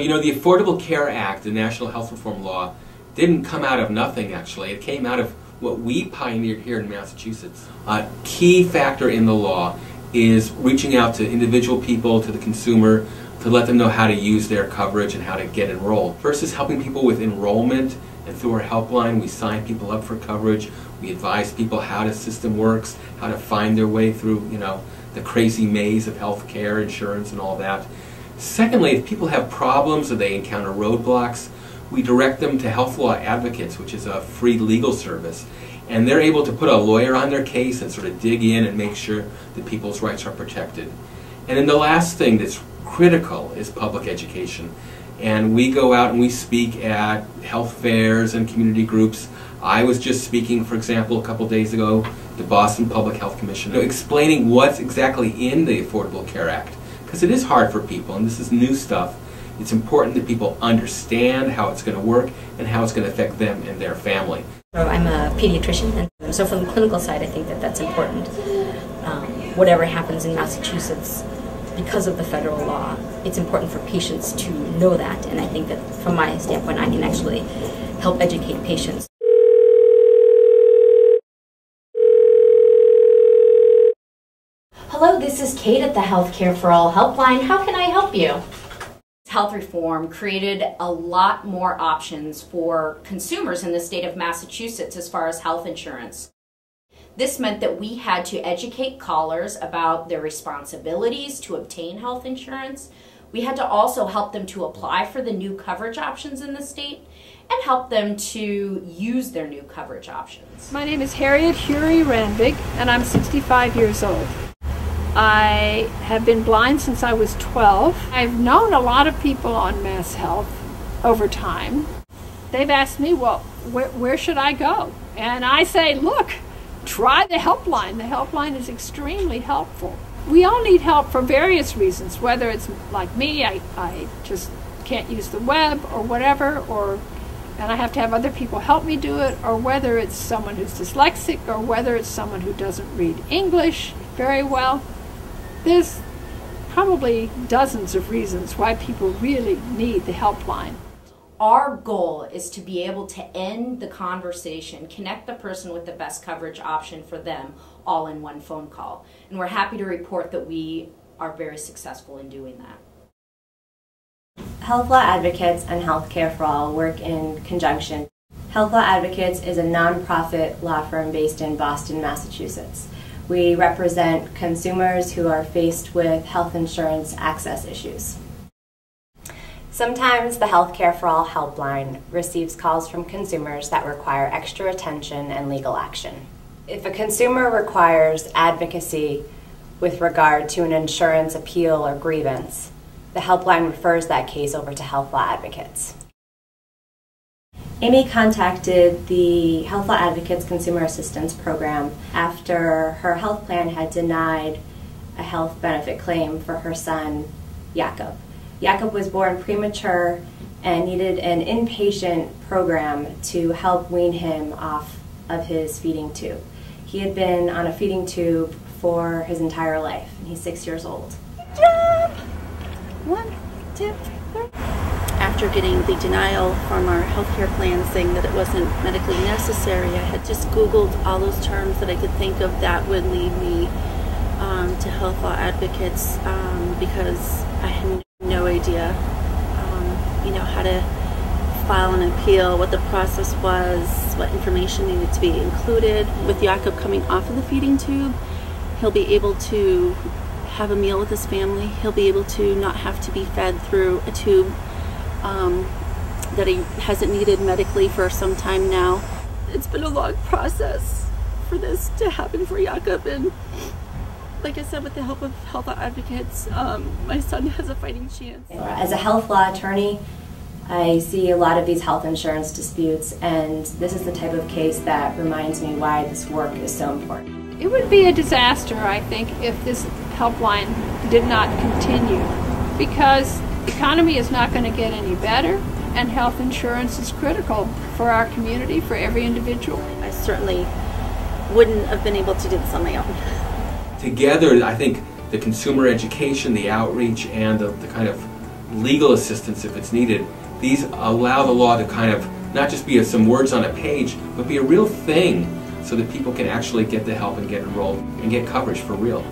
you know, the Affordable Care Act, the National Health Reform Law, didn't come out of nothing, actually. It came out of what we pioneered here in Massachusetts. A key factor in the law is reaching out to individual people, to the consumer, to let them know how to use their coverage and how to get enrolled. First is helping people with enrollment, and through our helpline we sign people up for coverage. We advise people how the system works, how to find their way through, you know, the crazy maze of health care, insurance, and all that. Secondly, if people have problems or they encounter roadblocks, we direct them to Health Law Advocates, which is a free legal service. And they're able to put a lawyer on their case and sort of dig in and make sure that people's rights are protected. And then the last thing that's critical is public education. And we go out and we speak at health fairs and community groups. I was just speaking, for example, a couple days ago, the Boston Public Health Commission, explaining what's exactly in the Affordable Care Act. Because it is hard for people, and this is new stuff. It's important that people understand how it's going to work and how it's going to affect them and their family. I'm a pediatrician, and so from the clinical side I think that that's important. Whatever happens in Massachusetts, because of the federal law, it's important for patients to know that, and I think that from my standpoint I can actually help educate patients. Hello, this is Kate at the Healthcare for All helpline. How can I help you? Health reform created a lot more options for consumers in the state of Massachusetts as far as health insurance. This meant that we had to educate callers about their responsibilities to obtain health insurance. We had to also help them to apply for the new coverage options in the state and help them to use their new coverage options. My name is Harriet Hury Ranvig, and I'm 65 years old. I have been blind since I was 12. I've known a lot of people on Mass Health over time. They've asked me, well, where should I go? And I say, look, try the helpline. The helpline is extremely helpful. We all need help for various reasons, whether it's like me, I just can't use the web or whatever, and I have to have other people help me do it, or whether it's someone who's dyslexic, or whether it's someone who doesn't read English very well. There's probably dozens of reasons why people really need the helpline. Our goal is to be able to end the conversation, connect the person with the best coverage option for them, all in one phone call. And we're happy to report that we are very successful in doing that. Health Law Advocates and Healthcare for All work in conjunction. Health Law Advocates is a nonprofit law firm based in Boston, Massachusetts. We represent consumers who are faced with health insurance access issues. Sometimes the Healthcare for All helpline receives calls from consumers that require extra attention and legal action. If a consumer requires advocacy with regard to an insurance appeal or grievance, the helpline refers that case over to Health Law Advocates. Amy contacted the Health Law Advocates Consumer Assistance Program after her health plan had denied a health benefit claim for her son, Jakob. Jakob was born premature and needed an inpatient program to help wean him off of his feeding tube. He had been on a feeding tube for his entire life, and he's 6 years old. Good job! 1, 2, 3. After getting the denial from our healthcare plan saying that it wasn't medically necessary, I had just Googled all those terms that I could think of that would lead me to Health Law Advocates because I had no idea, how to file an appeal, what the process was, what information needed to be included. With Jakob coming off of the feeding tube, he'll be able to have a meal with his family. He'll be able to not have to be fed through a tube that he hasn't needed medically for some time now. It's been a long process for this to happen for Jakob, and like I said, with the help of Health Law Advocates, my son has a fighting chance. As a health law attorney, I see a lot of these health insurance disputes, and this is the type of case that reminds me why this work is so important. It would be a disaster, I think, if this helpline did not continue, because the economy is not going to get any better, and health insurance is critical for our community, for every individual. I certainly wouldn't have been able to do this on my own. Together, I think the consumer education, the outreach, and the kind of legal assistance if it's needed. These allow the law to kind of not just be some words on a page, but be a real thing so that people can actually get the help and get enrolled and get coverage for real.